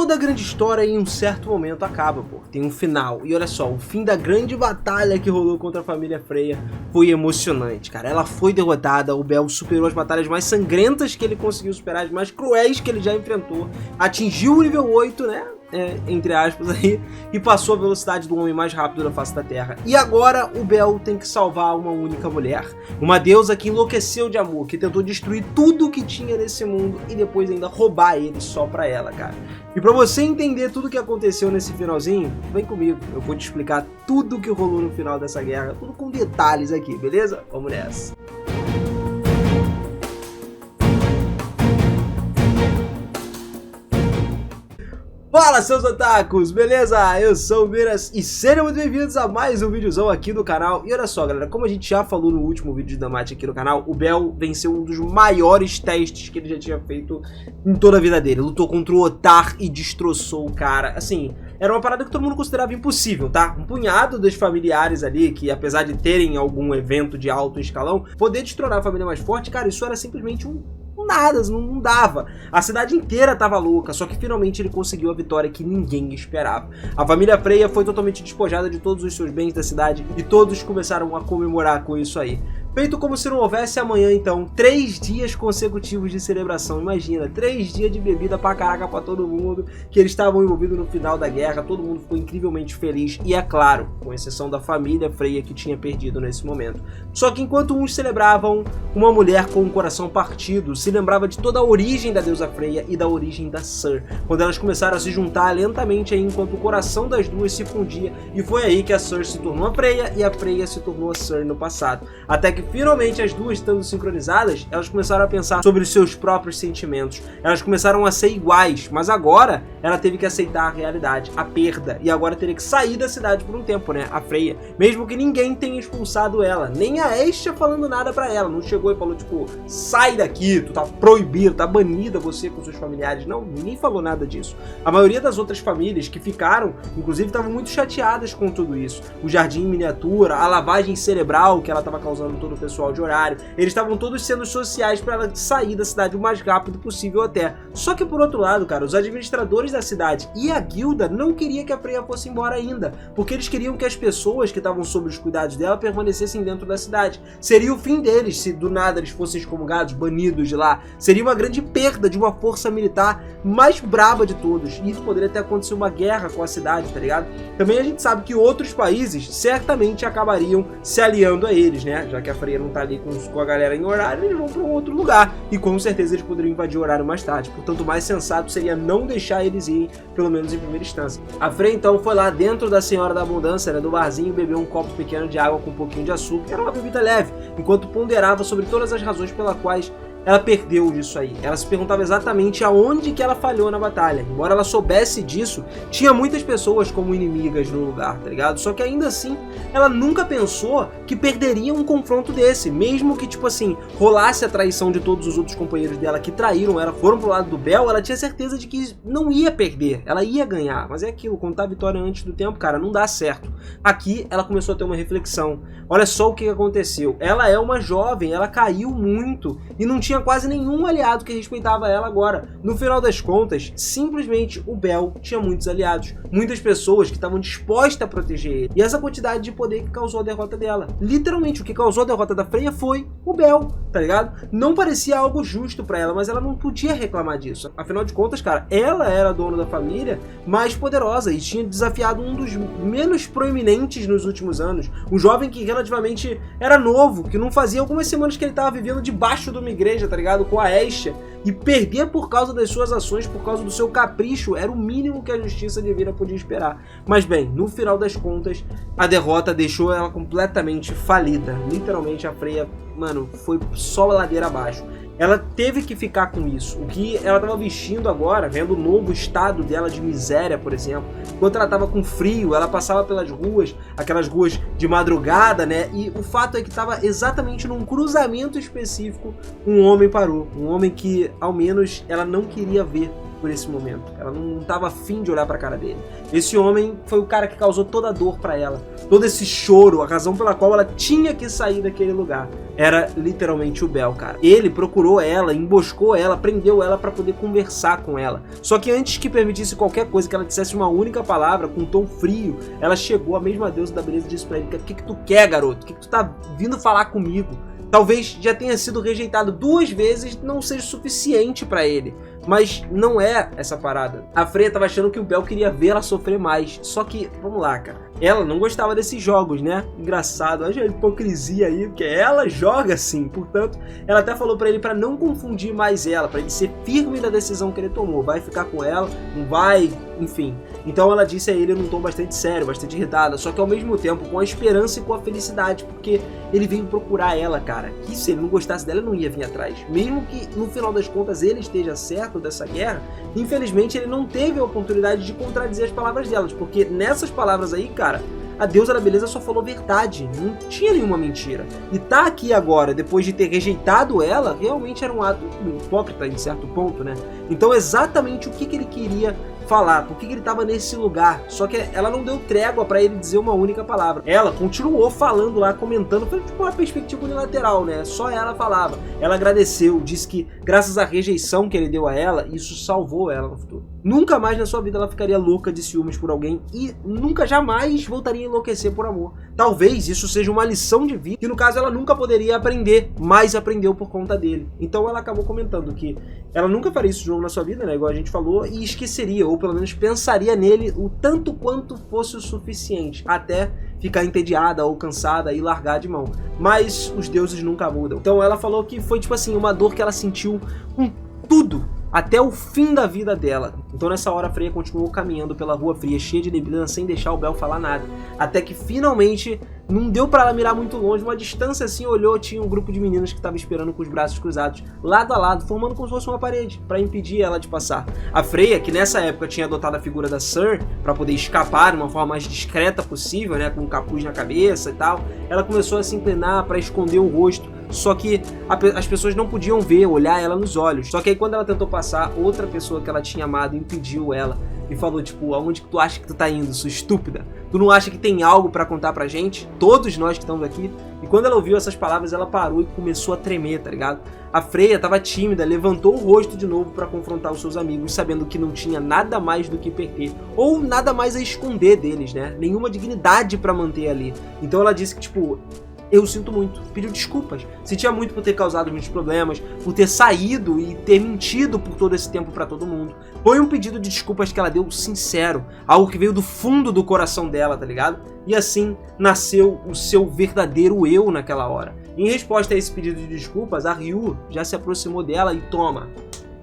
Toda grande história em um certo momento acaba, pô. Tem um final. E olha só, o fim da grande batalha que rolou contra a família Freya foi emocionante, cara. Ela foi derrotada, o Bel superou as batalhas mais sangrentas que ele conseguiu superar, as mais cruéis que ele já enfrentou. Atingiu o nível 8, né? Entre aspas aí, e passou a velocidade do homem mais rápido da face da Terra. E agora o Bel tem que salvar uma única mulher, uma deusa que enlouqueceu de amor, que tentou destruir tudo que tinha nesse mundo e depois ainda roubar ele só pra ela, cara. E pra você entender tudo que aconteceu nesse finalzinho, vem comigo, eu vou te explicar tudo que rolou no final dessa guerra, tudo com detalhes aqui, beleza? Vamos nessa. Fala, seus otakus, beleza? Eu sou o Miras e sejam muito bem-vindos a mais um videozão aqui do canal. E olha só, galera, como a gente já falou no último vídeo de Damate aqui no canal, o Bel venceu um dos maiores testes que ele já tinha feito em toda a vida dele. Lutou contra o Ottar e destroçou o cara. Assim, era uma parada que todo mundo considerava impossível, tá? Um punhado dos familiares ali, que apesar de terem algum evento de alto escalão, poder destronar a família mais forte, cara, isso era simplesmente nada, não dava. A cidade inteira tava louca, só que finalmente ele conseguiu a vitória que ninguém esperava. A família Freya foi totalmente despojada de todos os seus bens da cidade e todos começaram a comemorar com isso aí. Feito como se não houvesse amanhã, então, 3 dias consecutivos de celebração. Imagina, 3 dias de bebida pra caraca pra todo mundo, que eles estavam envolvidos no final da guerra, todo mundo ficou incrivelmente feliz, e é claro, com exceção da família Freya que tinha perdido nesse momento. Só que enquanto uns celebravam, uma mulher com o coração partido se lembrava de toda a origem da deusa Freya e da origem da Sur, quando elas começaram a se juntar lentamente aí, enquanto o coração das duas se fundia, e foi aí que a Sur se tornou a Freya e a Freya se tornou a Sur no passado. Até que finalmente as duas estando sincronizadas, elas começaram a pensar sobre os seus próprios sentimentos. Elas começaram a ser iguais, mas agora ela teve que aceitar a realidade, a perda, e agora teria que sair da cidade por um tempo, né? A Freya, mesmo que ninguém tenha expulsado ela, nem a Estia falando nada pra ela, não chegou e falou tipo, sai daqui, tu tá proibido, tá banida você com seus familiares, não, ninguém falou nada disso. A maioria das outras famílias que ficaram, inclusive, estavam muito chateadas com tudo isso. O jardim em miniatura, a lavagem cerebral que ela estava causando todo o pessoal de horário, eles estavam todos sendo sociais para ela sair da cidade o mais rápido possível até. Só que por outro lado, cara, os administradores da cidade e a guilda não queriam que a Freya fosse embora ainda, porque eles queriam que as pessoas que estavam sob os cuidados dela permanecessem dentro da cidade. Seria o fim deles se do nada eles fossem excomungados, banidos de lá. Seria uma grande perda de uma força militar mais braba de todos, e isso poderia até acontecer uma guerra com a cidade, tá ligado? Também a gente sabe que outros países certamente acabariam se aliando a eles, né? Já que a Freya não tá ali com a galera em horário, eles vão para um outro lugar, e com certeza eles poderiam invadir o horário mais tarde. Portanto, o mais sensato seria não deixar eles irem, pelo menos em primeira instância. A Freya então foi lá dentro da Senhora da Abundância, né, do barzinho, bebeu um copo pequeno de água com um pouquinho de açúcar, era uma bebida leve, enquanto ponderava sobre todas as razões pelas quais ela perdeu disso aí. Ela se perguntava exatamente aonde que ela falhou na batalha. Embora ela soubesse disso, tinha muitas pessoas como inimigas no lugar, tá ligado? Só que ainda assim, ela nunca pensou que perderia um confronto desse. Mesmo que, tipo assim, rolasse a traição de todos os outros companheiros dela que traíram ela, foram pro lado do Bel, ela tinha certeza de que não ia perder. Ela ia ganhar. Mas é aquilo, contar a vitória antes do tempo, cara, não dá certo. Aqui, ela começou a ter uma reflexão. Olha só o que aconteceu. Ela é uma jovem, ela caiu muito e não tinha quase nenhum aliado que respeitava ela agora. No final das contas, simplesmente o Bel tinha muitos aliados, muitas pessoas que estavam dispostas a proteger ele. E essa quantidade de poder que causou a derrota dela. Literalmente, o que causou a derrota da Freya foi o Bel, tá ligado? Não parecia algo justo pra ela, mas ela não podia reclamar disso. Afinal de contas, cara, ela era a dona da família mais poderosa e tinha desafiado um dos menos proeminentes nos últimos anos. Um jovem que relativamente era novo, que não fazia algumas semanas que ele estava vivendo debaixo de uma igreja, tá ligado? Com a Estia, e perder por causa das suas ações, por causa do seu capricho, era o mínimo que a justiça divina podia esperar. Mas bem, no final das contas, a derrota deixou ela completamente falida. Literalmente a Freya, mano, foi só a ladeira abaixo. Ela teve que ficar com isso. O que ela estava vestindo agora, vendo o novo estado dela de miséria, por exemplo, enquanto ela estava com frio, ela passava pelas ruas, aquelas ruas de madrugada, né? E o fato é que estava exatamente num cruzamento específico, um homem parou. Um homem que, ao menos, ela não queria ver por esse momento. Ela não estava afim de olhar para a cara dele. Esse homem foi o cara que causou toda a dor para ela. todo esse choro, a razão pela qual ela tinha que sair daquele lugar, era literalmente o Bel, cara. Ele procurou ela, emboscou ela, prendeu ela pra poder conversar com ela. Só que antes que permitisse qualquer coisa, que ela dissesse uma única palavra, com um tom frio, ela chegou, a mesma deusa da beleza, e disse pra ele: o que tu quer, garoto? O que tu tá vindo falar comigo? Talvez já tenha sido rejeitado 2 vezes, não seja suficiente pra ele. Mas não é essa parada. A Freya tava achando que o Bel queria ver ela sofrer mais. Só que, vamos lá, cara. Ela não gostava desses jogos, né? Engraçado, olha a hipocrisia aí, porque ela joga assim. Portanto, ela até falou pra ele pra não confundir mais ela, pra ele ser firme na decisão que ele tomou. Vai ficar com ela, não vai, enfim. Então ela disse a ele num tom bastante sério, bastante irritada, só que ao mesmo tempo com a esperança e com a felicidade, porque ele veio procurar ela, cara. Que se ele não gostasse dela, ele não ia vir atrás. Mesmo que no final das contas ele esteja certo dessa guerra, infelizmente ele não teve a oportunidade de contradizer as palavras delas, porque nessas palavras aí, cara, a deusa da beleza só falou verdade, não tinha nenhuma mentira. E tá aqui agora, depois de ter rejeitado ela, realmente era um ato hipócrita em certo ponto, né? Então exatamente o que ele queria falar, por que ele estava nesse lugar, só que ela não deu trégua para ele dizer uma única palavra. Ela continuou falando lá, comentando, foi tipo uma perspectiva unilateral, né? Só ela falava. Ela agradeceu, disse que graças à rejeição que ele deu a ela, isso salvou ela no futuro. Nunca mais na sua vida ela ficaria louca de ciúmes por alguém e nunca jamais voltaria a enlouquecer por amor. Talvez isso seja uma lição de vida que no caso ela nunca poderia aprender, mas aprendeu por conta dele. Então ela acabou comentando que ela nunca faria isso de novo na sua vida, né, igual a gente falou, e esqueceria, ou pelo menos pensaria nele o tanto quanto fosse o suficiente, até ficar entediada ou cansada e largar de mão. Mas os deuses nunca mudam. Então ela falou que foi tipo assim, uma dor que ela sentiu com tudo, até o fim da vida dela. Então nessa hora a Freya continuou caminhando pela rua fria, cheia de neblina, sem deixar o Bel falar nada. Até que finalmente, não deu pra ela mirar muito longe, uma distância assim, olhou, tinha um grupo de meninas que estava esperando com os braços cruzados, lado a lado, formando como se fosse uma parede, pra impedir ela de passar. A Freya, que nessa época tinha adotado a figura da Sir, pra poder escapar de uma forma mais discreta possível, né, com um capuz na cabeça e tal, ela começou a se inclinar pra esconder o rosto. Só que as pessoas não podiam ver, olhar ela nos olhos. Só que aí quando ela tentou passar, outra pessoa que ela tinha amado impediu ela e falou tipo: aonde que tu acha que tu tá indo, sua estúpida? Tu não acha que tem algo pra contar pra gente? Todos nós que estamos aqui. E quando ela ouviu essas palavras, ela parou e começou a tremer, tá ligado? A Freya tava tímida, levantou o rosto de novo pra confrontar os seus amigos, sabendo que não tinha nada mais do que perder, ou nada mais a esconder deles, né? Nenhuma dignidade pra manter ali. Então ela disse que tipo: eu sinto muito, pediu desculpas, sentia muito por ter causado muitos problemas, por ter saído e ter mentido por todo esse tempo pra todo mundo. Foi um pedido de desculpas que ela deu sincero, algo que veio do fundo do coração dela, tá ligado? E assim nasceu o seu verdadeiro eu naquela hora. Em resposta a esse pedido de desculpas, a Ryu já se aproximou dela e toma,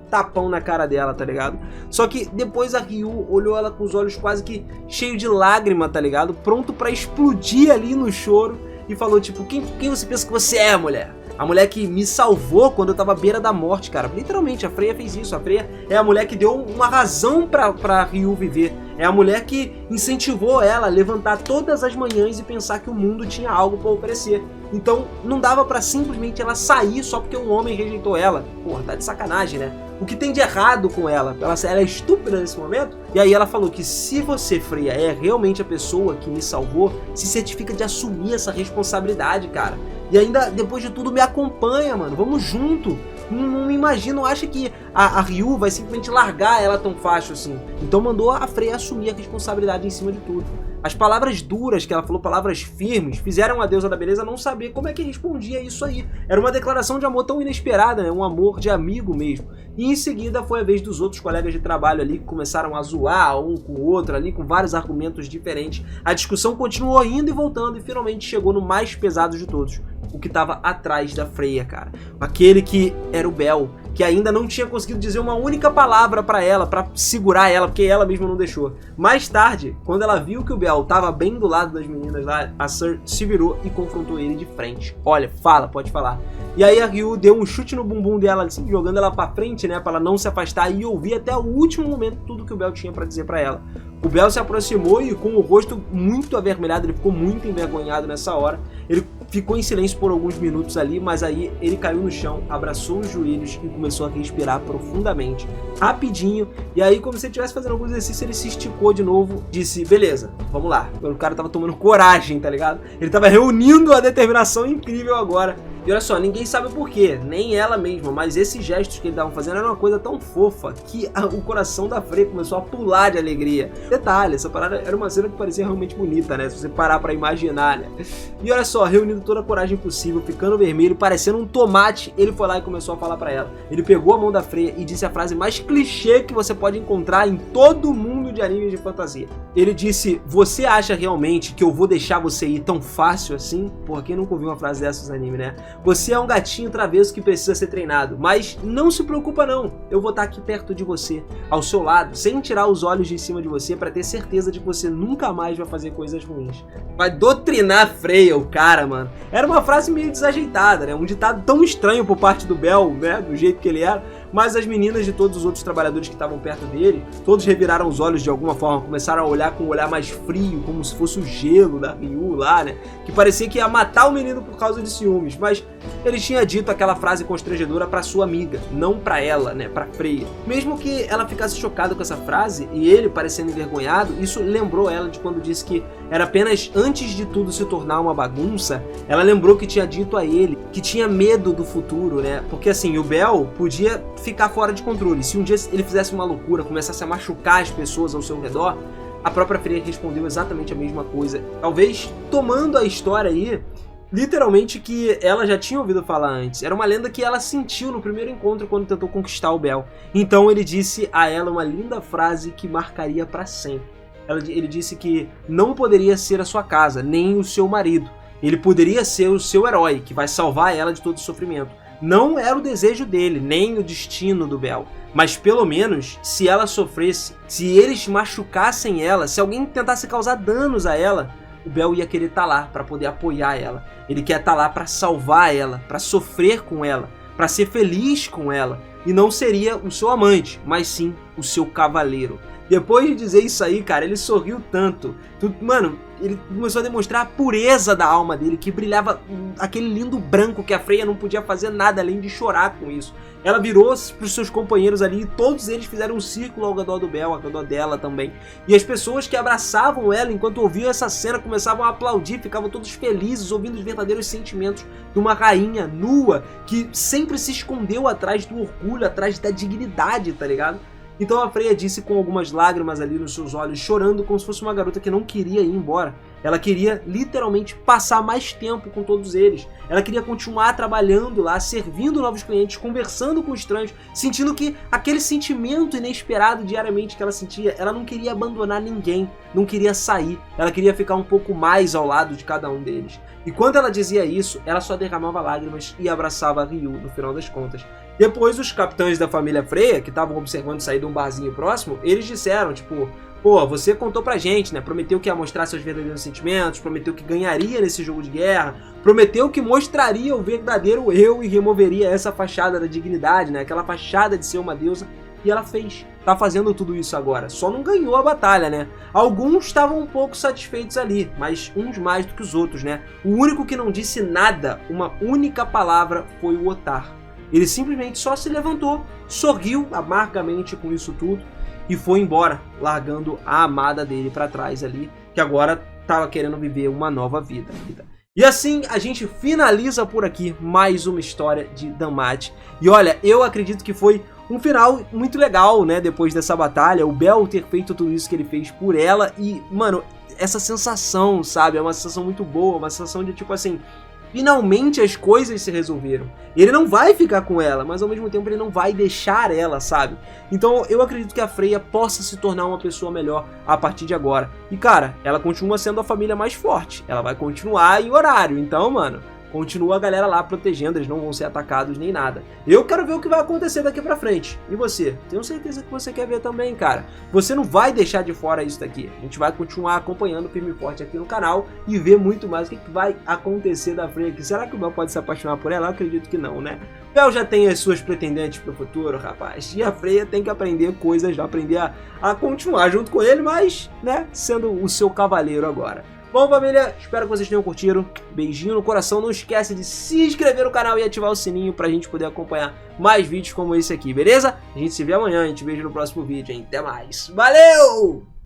tapão na cara dela, tá ligado? Só que depois a Ryu olhou ela com os olhos quase que cheios de lágrima, tá ligado? Pronto pra explodir ali no choro. E falou tipo: quem você pensa que você é, mulher? A mulher que me salvou quando eu tava à beira da morte, cara. Literalmente, a Freya fez isso. A Freya é a mulher que deu uma razão pra Ryu viver. É a mulher que incentivou ela a levantar todas as manhãs e pensar que o mundo tinha algo pra oferecer. Então não dava pra simplesmente ela sair só porque um homem rejeitou ela. Porra, tá de sacanagem, né? O que tem de errado com ela? Ela é estúpida nesse momento? E aí ela falou que se você, Freya, é realmente a pessoa que me salvou, se certifica de assumir essa responsabilidade, cara. E ainda, depois de tudo, me acompanha, mano. Vamos junto. Não me imagino, acha que a Ryu vai simplesmente largar ela tão fácil assim. Então mandou a Freya assumir a responsabilidade em cima de tudo. As palavras duras que ela falou, palavras firmes, fizeram a deusa da beleza não saber como é que respondia isso aí. Era uma declaração de amor tão inesperada, né? Um amor de amigo mesmo. E em seguida foi a vez dos outros colegas de trabalho ali que começaram a zoar um com o outro ali, com vários argumentos diferentes. A discussão continuou indo e voltando e finalmente chegou no mais pesado de todos. O que estava atrás da Freya, cara. Aquele que era o Bel, que ainda não tinha conseguido dizer uma única palavra pra ela, pra segurar ela, porque ela mesma não deixou. Mais tarde, quando ela viu que o Bel tava bem do lado das meninas lá, a Sir se virou e confrontou ele de frente. Olha, fala, pode falar. E aí a Ryu deu um chute no bumbum dela, assim, jogando ela pra frente, né, pra ela não se afastar e ouvir até o último momento tudo que o Bel tinha pra dizer pra ela. O Bel se aproximou e com o rosto muito avermelhado, ele ficou muito envergonhado nessa hora. Ele ficou em silêncio por alguns minutos ali, mas aí ele caiu no chão, abraçou os joelhos e começou a respirar profundamente, rapidinho, e aí como se ele estivesse fazendo algum exercício, ele se esticou de novo, disse, beleza, vamos lá. O cara tava tomando coragem, tá ligado? Ele tava reunindo a determinação incrível agora. E olha só, ninguém sabe o porquê, nem ela mesma, mas esses gestos que ele tava fazendo era uma coisa tão fofa que o coração da Freya começou a pular de alegria. Detalhe, essa parada era uma cena que parecia realmente bonita, né? Se você parar pra imaginar, né? E olha só, reunindo toda a coragem possível, ficando vermelho, parecendo um tomate, ele foi lá e começou a falar pra ela. Ele pegou a mão da Freya e disse a frase mais clichê que você pode encontrar em todo mundo de animes de fantasia. Ele disse, você acha realmente que eu vou deixar você ir tão fácil assim? Porra, quem nunca ouviu uma frase dessas no anime, né? Você é um gatinho travesso que precisa ser treinado, mas não se preocupa não, eu vou estar aqui perto de você, ao seu lado, sem tirar os olhos de cima de você, pra ter certeza de que você nunca mais vai fazer coisas ruins. Vai doutrinar a Freya, o cara, mano. Era uma frase meio desajeitada, né? Um ditado tão estranho por parte do Bell, né? Do jeito que ele era. Mas as meninas de todos os outros trabalhadores que estavam perto dele, todos reviraram os olhos de alguma forma, começaram a olhar com um olhar mais frio, como se fosse o gelo da Ryu lá, né? Que parecia que ia matar o menino por causa de ciúmes, mas ele tinha dito aquela frase constrangedora pra sua amiga, não pra ela, né? Pra Freya. Mesmo que ela ficasse chocada com essa frase, e ele parecendo envergonhado, isso lembrou ela de quando disse que era apenas antes de tudo se tornar uma bagunça. Ela lembrou que tinha dito a ele que tinha medo do futuro, né? Porque assim, o Bell podia ficar fora de controle. Se um dia ele fizesse uma loucura, começasse a machucar as pessoas ao seu redor, a própria Freya respondeu exatamente a mesma coisa. Talvez tomando a história aí, literalmente que ela já tinha ouvido falar antes. Era uma lenda que ela sentiu no primeiro encontro quando tentou conquistar o Bell. Então ele disse a ela uma linda frase que marcaria pra sempre. Ele disse que não poderia ser a sua casa, nem o seu marido. Ele poderia ser o seu herói, que vai salvar ela de todo o sofrimento. Não era o desejo dele, nem o destino do Bell. Mas pelo menos, se ela sofresse, se eles machucassem ela, se alguém tentasse causar danos a ela, o Bell ia querer estar lá para poder apoiar ela. Ele quer estar lá para salvar ela, para sofrer com ela, para ser feliz com ela. E não seria o seu amante, mas sim o seu cavaleiro. Depois de dizer isso aí, cara, ele sorriu tanto. Mano, ele começou a demonstrar a pureza da alma dele, que brilhava aquele lindo branco que a Freya não podia fazer nada além de chorar com isso. Ela virou para os seus companheiros ali e todos eles fizeram um círculo ao redor do Bell, ao redor dela também. E as pessoas que abraçavam ela enquanto ouviam essa cena começavam a aplaudir, ficavam todos felizes, ouvindo os verdadeiros sentimentos de uma rainha nua que sempre se escondeu atrás do orgulho, atrás da dignidade, tá ligado? Então a Freya disse com algumas lágrimas ali nos seus olhos, chorando como se fosse uma garota que não queria ir embora. Ela queria literalmente passar mais tempo com todos eles. Ela queria continuar trabalhando lá, servindo novos clientes, conversando com estranhos, sentindo que aquele sentimento inesperado diariamente que ela sentia, ela não queria abandonar ninguém, não queria sair. Ela queria ficar um pouco mais ao lado de cada um deles. E quando ela dizia isso, ela só derramava lágrimas e abraçava a Ryu no final das contas. Depois os capitães da família Freya, que estavam observando sair de um barzinho próximo, eles disseram, tipo, pô, você contou pra gente, né? Prometeu que ia mostrar seus verdadeiros sentimentos, prometeu que ganharia nesse jogo de guerra, prometeu que mostraria o verdadeiro eu e removeria essa fachada da dignidade, né? Aquela fachada de ser uma deusa. E ela fez. Tá fazendo tudo isso agora. Só não ganhou a batalha, né? Alguns estavam um pouco satisfeitos ali, mas uns mais do que os outros, né? O único que não disse nada, uma única palavra, foi o Otar. Ele simplesmente só se levantou, sorriu amargamente com isso tudo e foi embora, largando a amada dele pra trás ali, que agora tava querendo viver uma nova vida. E assim a gente finaliza por aqui mais uma história de DanMachi. E olha, eu acredito que foi um final muito legal, né, depois dessa batalha, o Bell ter feito tudo isso que ele fez por ela e, mano, essa sensação, sabe, é uma sensação muito boa, uma sensação de tipo assim, finalmente as coisas se resolveram. Ele não vai ficar com ela, mas ao mesmo tempo ele não vai deixar ela, sabe? Então eu acredito que a Freya possa se tornar uma pessoa melhor a partir de agora. E cara, ela continua sendo a família mais forte, ela vai continuar em horário, então, mano, continua a galera lá protegendo, eles não vão ser atacados nem nada. Eu quero ver o que vai acontecer daqui pra frente. E você? Tenho certeza que você quer ver também, cara. Você não vai deixar de fora isso daqui. A gente vai continuar acompanhando firme e forte aqui no canal e ver muito mais o que vai acontecer da Freya aqui. Será que o Bell pode se apaixonar por ela? Eu acredito que não, né? O Bell já tem as suas pretendentes pro futuro, rapaz. E a Freya tem que aprender coisas, já aprender a continuar junto com ele, mas, né, sendo o seu cavaleiro agora. Bom, família, espero que vocês tenham curtido. Beijinho no coração. Não esquece de se inscrever no canal e ativar o sininho pra gente poder acompanhar mais vídeos como esse aqui, beleza? A gente se vê amanhã, a gente se vê no próximo vídeo, hein? Até mais. Valeu!